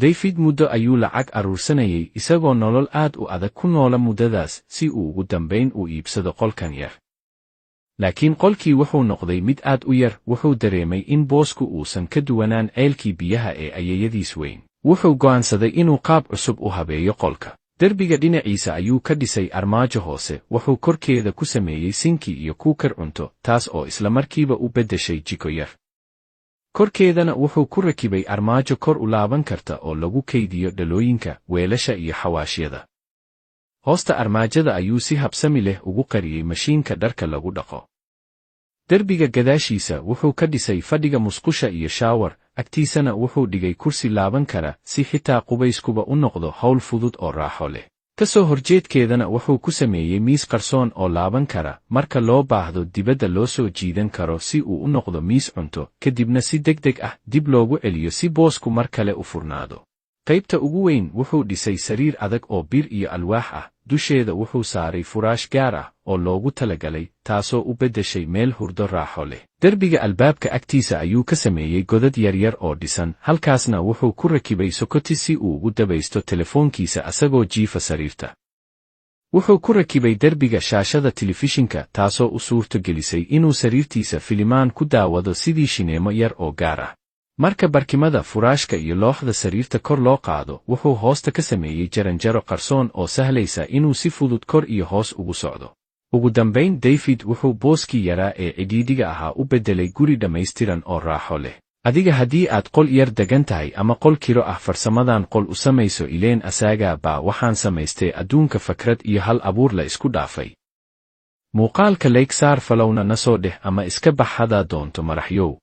David muddo ayuu lacag aruursanayay isagoo nolol aad u adag ku noola muddadaas si uu ugu dambayn u iibsado qolkan yar. Laakiin qolkii wuxuu noqday mid aad u yar, wuxuu dareemay in boosku uusan ka duwanaan ceelkii biyaha ee ayeeyadiis weyn. Wuxuu go'aansaday inuu qaab cusub u habeeyo qolka. Derbiga dhinaciisa ayuu ka dhisay armaajo hoose, wuxuu korkeeda ku sameeyey sinki iyo kuukar cunto, taas oo isla markiiba u beddeshay jiko yar. Korkeedana wuxuu ku rakibay armaajo kor u laaban karta oo lagu kaydiyo dhalooyinka, weelasha iyo xawaashyada. Hoosta armaajada ayuu si habsami leh ugu qariyey mashiinka dharka lagu dhaqo. Derbiga gadaashiisa wuxuu ka dhisay fadhiga musqusha iyo shaawar, agtiisana wuxuu dhigay kursi laaban kara si xitaa qubayskuba u noqdo hawl fudud oo raaxo leh. Ka soo horjeedkeedana wuxuu ku sameeyey miis qarsoon oo laaban kara, marka loo baahdo dibadda loo soo jiidan karo si uu u noqdo miis cunto, kadibna si degdeg ah dib loogu celiyo si boosku mar kale u furnaado. Qaybta ugu weyn wuxuu dhisay sariir adag oo bir iyo alwaax ah, dusheeda wuxuu saaray furaash gaar ah oo loogu talagalay, taasoo u beddeshay meel hurdo raaxo leh. Derbiga albaabka agtiisa ayuu ka sameeyey godad yaryar oo dhisan, halkaasna wuxuu ku rakibay sokoti si uu ugu dabaysto telefoonkiisa asagoo jiifa sariirta. Wuxuu ku rakibay derbiga shaashada telefishinka, taasoo u suurto gelisay inuu sariirtiisa filimaan ku daawado sidii shineemo yar oo gaar ah. Marka barkimada, furaashka iyo looxda sariirta kor loo qaado, wuxuu hoosta ka sameeyey jaranjaro qarsoon oo sahlaysa inuu si fudud kor iyo hoos ugu socdo. Ugu dambayn, David wuxuu booskii yaraa ee cidhiidhiga ahaa u beddelay guri dhammaystiran oo raaxo leh. Adiga haddii aad qol yar degan tahay ama qol kiro ah, farsamadan qol u samayso ileen asaagaa baa waxaan samaystay adduunka fakrad iyo hal abuur la isku dhaafay. Muuqaalka like saar, falowna na soo dheh ama iska bax hadaa doonto maraxyow.